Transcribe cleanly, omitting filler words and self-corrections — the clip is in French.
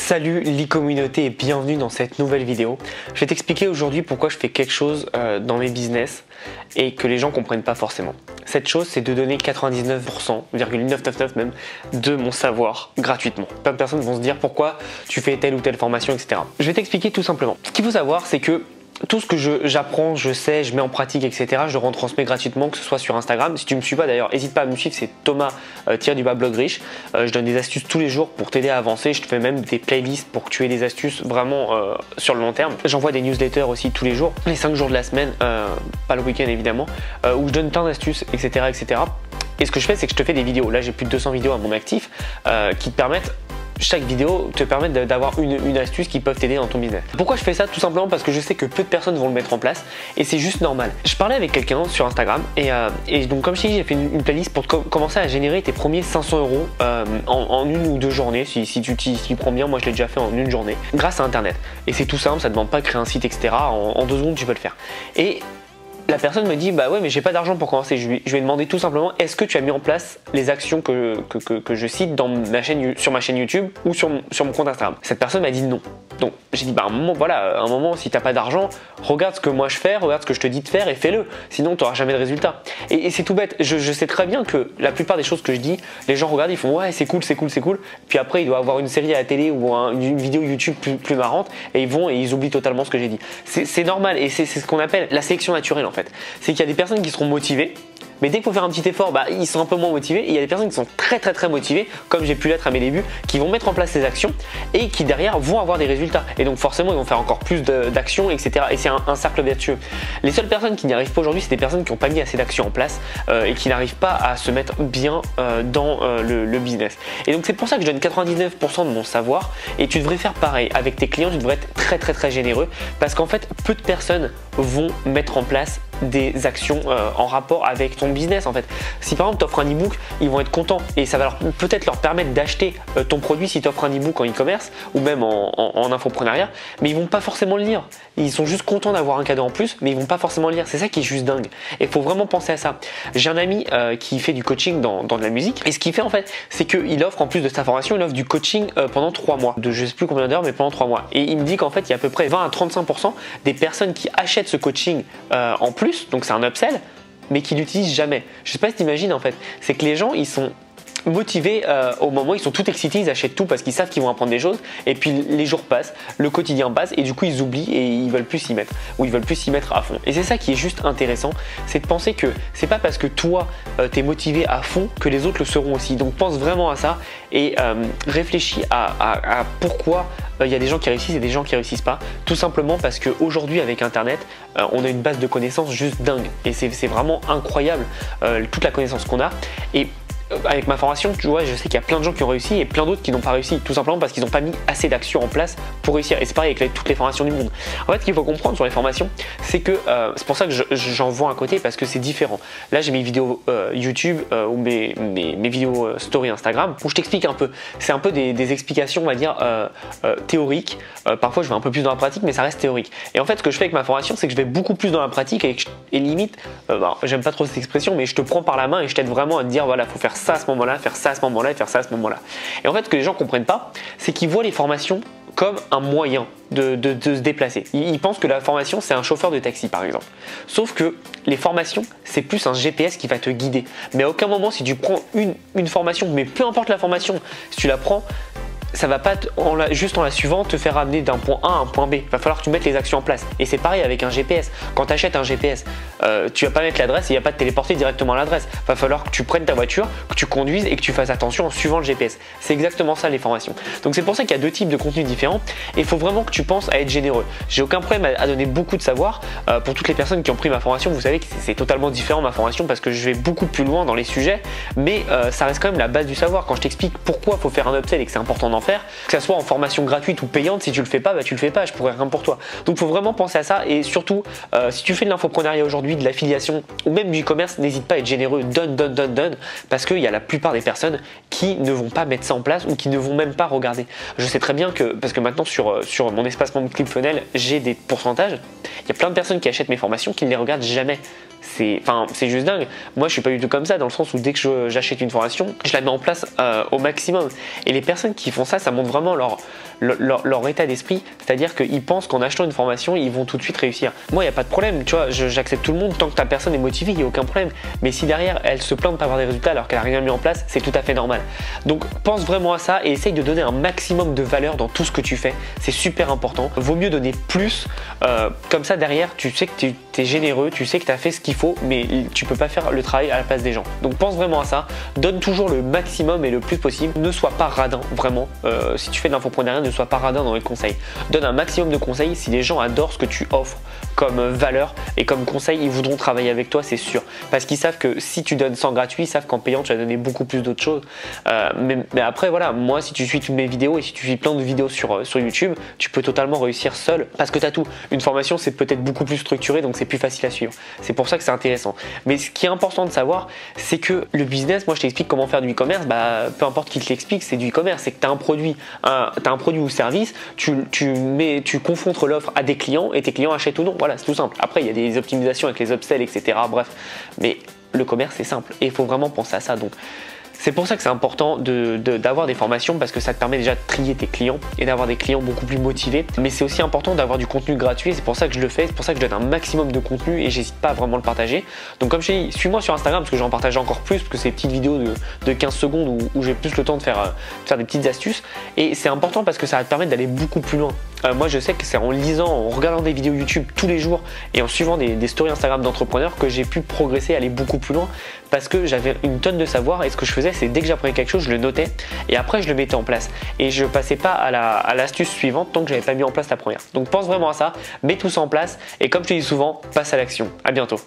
Salut l'e-communauté et bienvenue dans cette nouvelle vidéo. Je vais t'expliquer aujourd'hui pourquoi je fais quelque chose dans mes business et que les gens comprennent pas forcément. Cette chose, c'est de donner 99,999 même de mon savoir gratuitement. Plein de personnes vont se dire pourquoi tu fais telle ou telle formation, etc. Je vais t'expliquer tout simplement. Ce qu'il faut savoir, c'est que tout ce que j'apprends, je sais, je mets en pratique, etc. Je le retransmets gratuitement, que ce soit sur Instagram. Si tu me suis pas d'ailleurs, n'hésite pas à me suivre, c'est Thomas-blog riche. Je donne des astuces tous les jours pour t'aider à avancer. Je te fais même des playlists pour que tu aies des astuces vraiment sur le long terme. J'envoie des newsletters aussi tous les jours, les 5 jours de la semaine, pas le week-end évidemment, où je donne plein d'astuces, etc., etc. Et ce que je fais, c'est que je te fais des vidéos. Là, j'ai plus de 200 vidéos à mon actif qui te permettent. Chaque vidéo te permet d'avoir une astuce qui peut t'aider dans ton business. Pourquoi je fais ça? Tout simplement parce que je sais que peu de personnes vont le mettre en place et c'est juste normal. Je parlais avec quelqu'un sur Instagram et donc comme je t'ai dit, j'ai fait une playlist pour commencer à générer tes premiers 500 euros en une ou deux journées. Si tu t'y prends bien, moi je l'ai déjà fait en une journée grâce à Internet. Et c'est tout simple, ça ne demande pas de créer un site, etc. En 2 secondes, tu peux le faire. Et la personne me dit bah ouais mais j'ai pas d'argent pour commencer. Je lui ai demandé tout simplement est-ce que tu as mis en place les actions que je cite dans sur ma chaîne YouTube ou sur mon compte Instagram. Cette personne m'a dit non. Donc j'ai dit bah à un moment si t'as pas d'argent, regarde ce que moi je fais, regarde ce que je te dis de faire et fais-le. Sinon tu n'auras jamais de résultat. Et c'est tout bête. Je sais très bien que la plupart des choses que je dis, les gens regardent, ils font ouais c'est cool. Puis après il doit avoir une série à la télé ou une vidéo YouTube plus marrante et ils oublient totalement ce que j'ai dit. C'est normal et c'est ce qu'on appelle la sélection naturelle en fait. C'est qu'il y a des personnes qui seront motivées, mais dès qu'il faut faire un petit effort, ils sont un peu moins motivés. Et il y a des personnes qui sont très motivées, comme j'ai pu l'être à mes débuts, qui vont mettre en place ces actions et qui derrière vont avoir des résultats. Et donc forcément, ils vont faire encore plus d'actions, etc. Et c'est un cercle vertueux. Les seules personnes qui n'y arrivent pas aujourd'hui, c'est des personnes qui n'ont pas mis assez d'actions en place et qui n'arrivent pas à se mettre bien dans le business. Et donc c'est pour ça que je donne 99% de mon savoir. Et tu devrais faire pareil avec tes clients. Tu devrais être très généreux parce qu'en fait, peu de personnes vont mettre en place des actions en rapport avec ton business en fait. Si par exemple tu offres un e-book, ils vont être contents et ça va peut-être leur permettre d'acheter ton produit si tu offres un e-book en e-commerce ou même en infoprenariat, mais ils vont pas forcément le lire. Ils sont juste contents d'avoir un cadeau en plus, mais ils vont pas forcément le lire. C'est ça qui est juste dingue. Et il faut vraiment penser à ça. J'ai un ami qui fait du coaching dans de la musique et ce qu'il fait en fait, c'est qu'il offre en plus de sa formation, il offre du coaching pendant 3 mois, de je sais plus combien d'heures, mais pendant 3 mois. Et il me dit qu'en fait il y a à peu près 20 à 35% des personnes qui achètent ce coaching en plus, donc c'est un upsell, mais qui l'utilisent jamais. Je sais pas si t'imagines en fait, c'est que les gens ils sont motivés au moment, ils sont tout excités, ils achètent tout parce qu'ils savent qu'ils vont apprendre des choses et puis les jours passent, le quotidien passe et du coup ils oublient et ils veulent plus s'y mettre ou ils veulent plus s'y mettre à fond. Et c'est ça qui est juste intéressant, c'est de penser que c'est pas parce que toi t'es motivé à fond que les autres le seront aussi. Donc pense vraiment à ça et réfléchis à pourquoi il y a des gens qui réussissent et des gens qui réussissent pas, tout simplement parce qu'aujourd'hui avec internet on a une base de connaissances juste dingue et c'est vraiment incroyable toute la connaissance qu'on a. Et avec ma formation, tu vois, je sais qu'il y a plein de gens qui ont réussi et plein d'autres qui n'ont pas réussi, tout simplement parce qu'ils n'ont pas mis assez d'actions en place pour réussir. Et c'est pareil avec toutes les formations du monde. En fait, ce qu'il faut comprendre sur les formations, c'est que c'est pour ça que j'en vends à côté parce que c'est différent. Là, j'ai mes vidéos YouTube ou mes vidéos story Instagram où je t'explique un peu. C'est un peu des explications, on va dire, théoriques. Parfois, je vais un peu plus dans la pratique, mais ça reste théorique. Et en fait, ce que je fais avec ma formation, c'est que je vais beaucoup plus dans la pratique et limite, j'aime pas trop cette expression, mais je te prends par la main et je t'aide vraiment à te dire, voilà, faut faire ça à ce moment-là, faire ça à ce moment-là et faire ça à ce moment-là. Et en fait, ce que les gens comprennent pas, c'est qu'ils voient les formations comme un moyen de se déplacer. Ils pensent que la formation, c'est un chauffeur de taxi, par exemple. Sauf que les formations, c'est plus un GPS qui va te guider. Mais à aucun moment, si tu prends une formation, mais peu importe la formation, si tu la prends, ça va pas juste en la suivant te faire amener d'un point A à un point B. Il va falloir que tu mettes les actions en place. Et c'est pareil avec un GPS. Quand tu achètes un GPS, tu vas pas mettre l'adresse et il n'y a pas de téléporter directement à l'adresse. Il va falloir que tu prennes ta voiture, que tu conduises et que tu fasses attention en suivant le GPS. C'est exactement ça les formations. Donc c'est pour ça qu'il y a 2 types de contenus différents et il faut vraiment que tu penses à être généreux. J'ai aucun problème à donner beaucoup de savoir. Pour toutes les personnes qui ont pris ma formation, vous savez que c'est totalement différent ma formation parce que je vais beaucoup plus loin dans les sujets, mais ça reste quand même la base du savoir. Quand je t'explique pourquoi il faut faire un upsell et que c'est important d'en faire, que ça soit en formation gratuite ou payante, si tu le fais pas, tu le fais pas, je pourrais rien pour toi. Donc il faut vraiment penser à ça et surtout si tu fais de l'infoprenariat aujourd'hui, de l'affiliation ou même du e-commerce, n'hésite pas à être généreux, donne parce qu'il y a la plupart des personnes qui ne vont pas mettre ça en place ou qui ne vont même pas regarder. Je sais très bien que, parce que maintenant sur mon espace membre ClickFunnels, j'ai des pourcentages, il y a plein de personnes qui achètent mes formations qui ne les regardent jamais. C'est juste dingue. Moi je suis pas du tout comme ça dans le sens où dès que j'achète une formation, je la mets en place au maximum. Et les personnes qui font ça, ça montre vraiment leur état d'esprit, c'est-à-dire qu'ils pensent qu'en achetant une formation, ils vont tout de suite réussir. Moi, il n'y a pas de problème, tu vois, j'accepte tout le monde tant que ta personne est motivée, il n'y a aucun problème. Mais si derrière, elle se plaint de ne pas avoir des résultats alors qu'elle n'a rien mis en place, c'est tout à fait normal. Donc, pense vraiment à ça et essaye de donner un maximum de valeur dans tout ce que tu fais. C'est super important. Vaut mieux donner plus. Comme ça, derrière, tu sais que tu es généreux, tu sais que tu as fait ce qu'il faut, mais tu peux pas faire le travail à la place des gens. Donc, pense vraiment à ça. Donne toujours le maximum et le plus possible. Ne sois pas radin, vraiment. Si tu fais de l'infopreneuriat, ne sois pas radin dans les conseils. Donne un maximum de conseils. Si les gens adorent ce que tu offres comme valeur et comme conseil, ils voudront travailler avec toi, c'est sûr. Parce qu'ils savent que si tu donnes sans gratuit, ils savent qu'en payant, tu vas donner beaucoup plus d'autres choses. Mais après, voilà, moi, si tu suis toutes mes vidéos et si tu suis plein de vidéos sur YouTube, tu peux totalement réussir seul parce que tu as tout. Une formation, c'est peut-être beaucoup plus structuré, donc c'est plus facile à suivre. C'est pour ça que c'est intéressant. Mais ce qui est important de savoir, c'est que le business, moi, je t'explique comment faire du e-commerce, peu importe qui te l'explique, c'est du e-commerce. C'est que tu as un produit ou service, tu confrontes l'offre à des clients et tes clients achètent ou non. Voilà, c'est tout simple. Après, il y a des optimisations avec les upsells, etc. Bref, mais le commerce, c'est simple et il faut vraiment penser à ça. Donc, c'est pour ça que c'est important d'avoir des formations parce que ça te permet déjà de trier tes clients et d'avoir des clients beaucoup plus motivés. Mais c'est aussi important d'avoir du contenu gratuit. C'est pour ça que je le fais. C'est pour ça que je donne un maximum de contenu et j'hésite pas à vraiment le partager. Donc comme je t'ai dit, suis-moi sur Instagram parce que j'en partage encore plus parce que c'est des petites vidéos de 15 secondes où j'ai plus le temps de faire des petites astuces. Et c'est important parce que ça va te permettre d'aller beaucoup plus loin. Moi je sais que c'est en lisant, en regardant des vidéos YouTube tous les jours et en suivant des stories Instagram d'entrepreneurs que j'ai pu progresser, aller beaucoup plus loin parce que j'avais une tonne de savoir et ce que je faisais c'est dès que j'apprenais quelque chose je le notais et après je le mettais en place et je passais pas à l'astuce suivante tant que j'avais pas mis en place la première. Donc pense vraiment à ça, mets tout ça en place et comme je te dis souvent, passe à l'action. À bientôt.